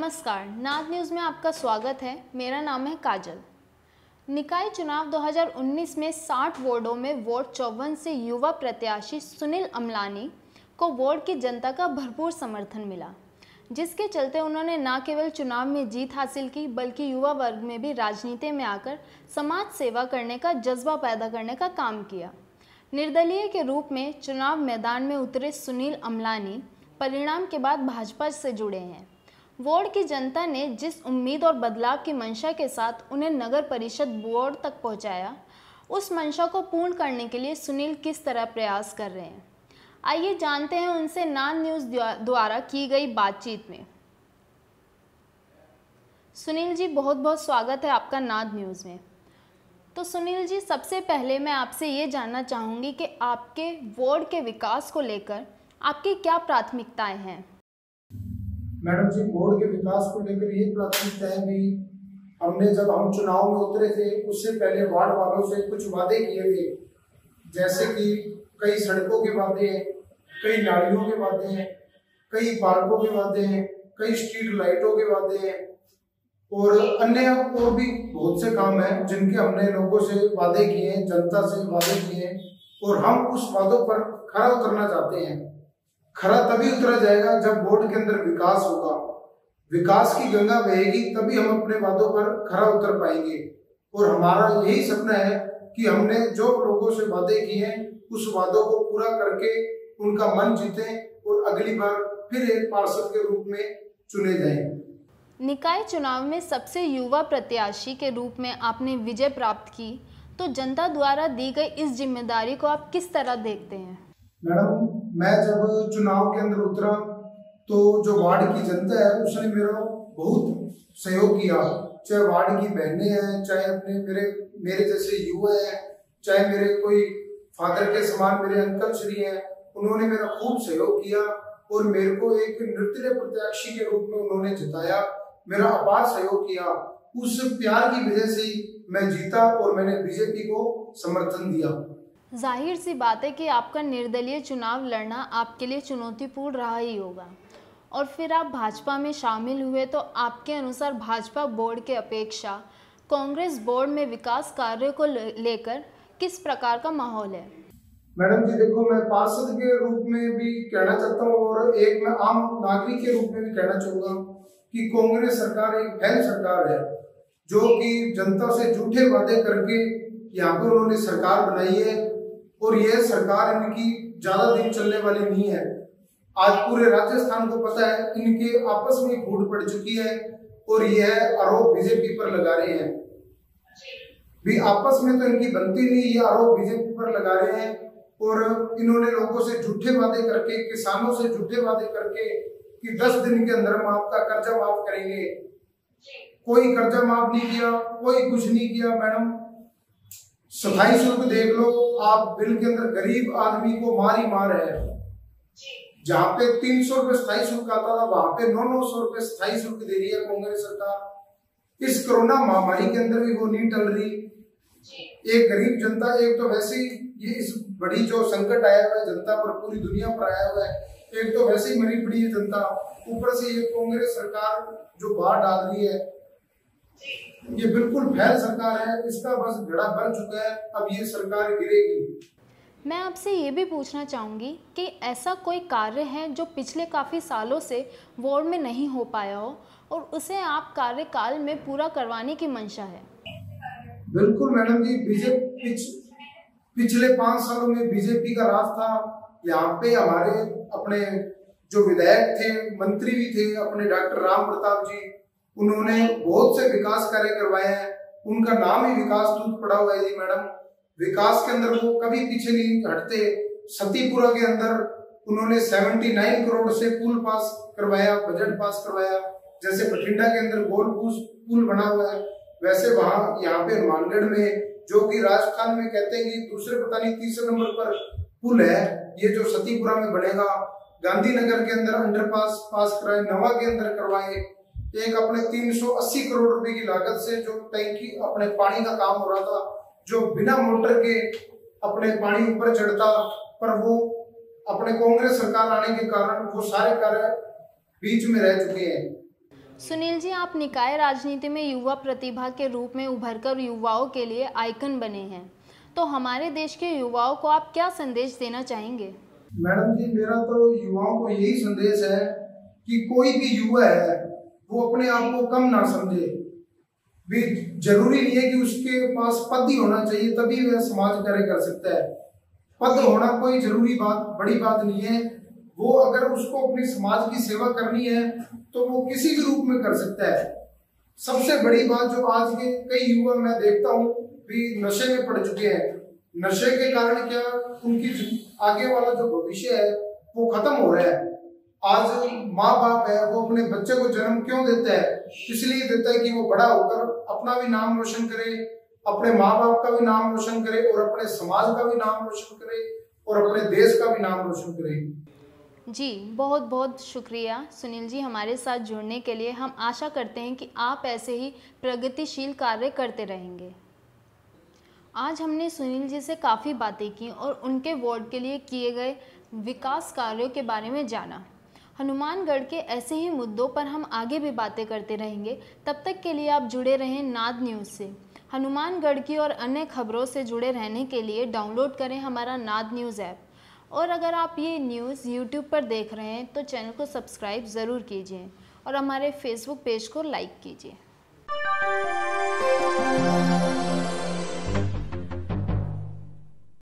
नमस्कार, नाद न्यूज़ में आपका स्वागत है। मेरा नाम है काजल। निकाय चुनाव 2019 में 60 वार्डों में वार्ड 54 से युवा प्रत्याशी सुनील अमलानी को वार्ड की जनता का भरपूर समर्थन मिला, जिसके चलते उन्होंने न केवल चुनाव में जीत हासिल की बल्कि युवा वर्ग में भी राजनीति में आकर समाज सेवा करने का जज्बा पैदा करने का काम किया। निर्दलीय के रूप में चुनाव मैदान में उतरे सुनील अमलानी परिणाम के बाद भाजपा से जुड़े हैं। वार्ड की जनता ने जिस उम्मीद और बदलाव की मंशा के साथ उन्हें नगर परिषद बोर्ड तक पहुंचाया, उस मंशा को पूर्ण करने के लिए सुनील किस तरह प्रयास कर रहे हैं, आइए जानते हैं उनसे नाद न्यूज़ द्वारा की गई बातचीत में। सुनील जी, बहुत बहुत स्वागत है आपका नाद न्यूज़ में। तो सुनील जी, सबसे पहले मैं आपसे ये जानना चाहूँगी कि आपके वार्ड के विकास को लेकर आपकी क्या प्राथमिकताएं हैं? मैडम जी, वार्ड के विकास को लेकर ये प्राथमिकताएं भी हमने जब हम चुनाव में उतरे थे उससे पहले वार्ड वालों से कुछ वादे किए थे, जैसे कि कई सड़कों के वादे हैं, कई नालियों के वादे हैं, कई पार्कों के वादे हैं, कई स्ट्रीट लाइटों के वादे हैं और अन्य और भी बहुत से काम हैं जिनके हमने लोगों से वादे किए हैं, जनता से वादे किए हैं और हम उस वादों पर खरा उतरना चाहते हैं। खरा तभी उतरा जाएगा जब वार्ड के अंदर विकास होगा, विकास की गंगा बहेगी, तभी हम अपने वादों पर खरा उतर पाएंगे। और हमारा यही सपना है कि हमने जो लोगों से वादे किए हैं उस वादों को पूरा करके उनका मन जीते और अगली बार फिर एक पार्षद के रूप में चुने जाएं। निकाय चुनाव में सबसे युवा प्रत्याशी के रूप में आपने विजय प्राप्त की, तो जनता द्वारा दी गई इस जिम्मेदारी को आप किस तरह देखते हैं? मैडम, मैं जब चुनाव के अंदर उतरा तो जो वार्ड की जनता है उसने मेरा बहुत सहयोग किया, चाहे वार्ड की बहनें हैं, चाहे अपने मेरे जैसे युवा हैं, चाहे मेरे कोई फादर के समान मेरे अंकल श्री हैं, उन्होंने मेरा खूब सहयोग किया और मेरे को एक निर्दलीय प्रत्याशी के रूप में उन्होंने जिताया, मेरा अपार सहयोग किया। उस प्यार की वजह से मैं जीता और मैंने बीजेपी को समर्थन दिया। जाहिर सी बात है कि आपका निर्दलीय चुनाव लड़ना आपके लिए चुनौतीपूर्ण रहा ही होगा, और फिर आप भाजपा में शामिल हुए, तो आपके अनुसार भाजपा बोर्ड के अपेक्षा कांग्रेस बोर्ड में विकास कार्य को लेकर किस प्रकार का माहौल है? मैडम जी, देखो, मैं पार्षद के रूप में भी कहना चाहता हूँ और एक मैं आम नागरिक के रूप में भी कहना चाहूँगा कि कांग्रेस सरकार एक फैल सरकार है जो कि जनता से झूठे वादे करके यहाँ पर उन्होंने सरकार बनाई है और यह सरकार इनकी ज्यादा दिन चलने वाली नहीं है। आज पूरे राजस्थान को पता है इनके आपस में फूट पड़ चुकी है और यह आरोप बीजेपी पर लगा रहे हैं। भी आपस में तो इनकी बनती नहीं, ये आरोप बीजेपी पर लगा रहे हैं और इन्होंने लोगों से झूठे वादे करके, किसानों से झूठे वादे करके कि 10 दिन के अंदर हम आपका कर्जा माफ करेंगे। कोई कर्जा माफ नहीं किया, कोई कुछ नहीं किया। मैडम, स्थायी शुल्क देख लो, आप बिल के अंदर गरीब आदमी को मार ही मार है। जहाँ पे 300 रुपए स्थायी शुल्क आता था वहां पे 900 रुपए स्थायी शुल्क दे रही है कांग्रेस सरकार। इस कोरोना महामारी के अंदर भी वो नहीं टल रही। एक गरीब जनता, एक तो वैसे ही ये इस बड़ी जो संकट आया हुआ है जनता पर, पूरी दुनिया पर आया हुआ है, एक तो वैसे ही मरी पड़ी है जनता, ऊपर से ये कांग्रेस सरकार जो बाहर डाल रही है, ये बिल्कुल फैल सरकार है। इसका बस घड़ा भर चुका है, अब ये सरकार गिरेगी। मैं आपसे ये भी पूछना चाहूँगी कि ऐसा कोई कार्य है जो पिछले काफ़ी सालों से वार्ड में नहीं हो पाया हो और उसे आप कार्यकाल में पूरा करवाने की मंशा है? बिल्कुल मैडम जी, बीजेपी पिछले 5 सालों में बीजेपी का राज था। यहाँ पे हमारे अपने जो विधायक थे, मंत्री भी थे, अपने डॉक्टर राम प्रताप जी, उन्होंने बहुत से विकास कार्य करवाए हैं। उनका नाम ही विकास दूत पड़ा हुआ है जी। मैडम, विकास के अंदर वो कभी पीछे नहीं हटते। सतीपुरा के अंदर उन्होंने 79 करोड़ से पुल पास करवाया, बजट पास करवाया। जैसे बठिंडा के अंदर गोल पुल बना हुआ है, वैसे वहां यहाँ पे हनुमानगढ़ में, जो कि राजस्थान में कहते हैं कि दूसरे पता नहीं तीसरे नंबर पर पुल है, ये जो सतीपुरा में बनेगा। गांधीनगर के अंदर अंडरपास पास कराए, नवा के अंदर करवाए। एक अपने 380 करोड़ रुपए की लागत से जो टैंकी अपने पानी का काम हो रहा था, जो बिना मोटर के अपने पानी ऊपर चढ़ता, पर वो अपने कांग्रेस सरकार आने के कारण वो सारे कार्य बीच में रह चुके हैं। सुनील जी, आप निकाय राजनीति में युवा प्रतिभा के रूप में उभरकर युवाओं के लिए आइकन बने हैं, तो हमारे देश के युवाओं को आप क्या संदेश देना चाहेंगे? मैडम जी, मेरा तो युवाओं को यही संदेश है कि कोई भी युवा है वो अपने आप को कम ना समझे। भी जरूरी नहीं है कि उसके पास पद ही होना चाहिए तभी वह समाज कार्य कर सकता है। पद होना कोई जरूरी बात, बड़ी बात नहीं है। वो अगर उसको अपनी समाज की सेवा करनी है तो वो किसी भी रूप में कर सकता है। सबसे बड़ी बात जो आज के कई युवा मैं देखता हूँ भी नशे में पड़ चुके हैं। नशे के कारण क्या उनकी आगे वाला जो भविष्य है वो खत्म हो रहा है। आज माँ बाप है वो अपने बच्चे को जन्म क्यों देता है? इसलिए देता है कि वो बड़ा होकर अपना भी नाम रोशन करे, अपने माँ बाप का भी नाम रोशन करे और अपने समाज का भी नाम रोशन करे और अपने देश का भी नाम रोशन करे। जी, बहुत बहुत शुक्रिया सुनील जी हमारे साथ जुड़ने के लिए। हम आशा करते हैं कि आप ऐसे ही प्रगतिशील कार्य करते रहेंगे। आज हमने सुनील जी से काफ़ी बातें की और उनके वार्ड के लिए किए गए विकास कार्यों के बारे में जाना। हनुमानगढ़ के ऐसे ही मुद्दों पर हम आगे भी बातें करते रहेंगे। तब तक के लिए आप जुड़े रहें नाद न्यूज़ से। हनुमानगढ़ की और अन्य खबरों से जुड़े रहने के लिए डाउनलोड करें हमारा नाद न्यूज़ ऐप। और अगर आप ये न्यूज़ यूट्यूब पर देख रहे हैं तो चैनल को सब्सक्राइब ज़रूर कीजिए और हमारे फेसबुक पेज को लाइक कीजिए।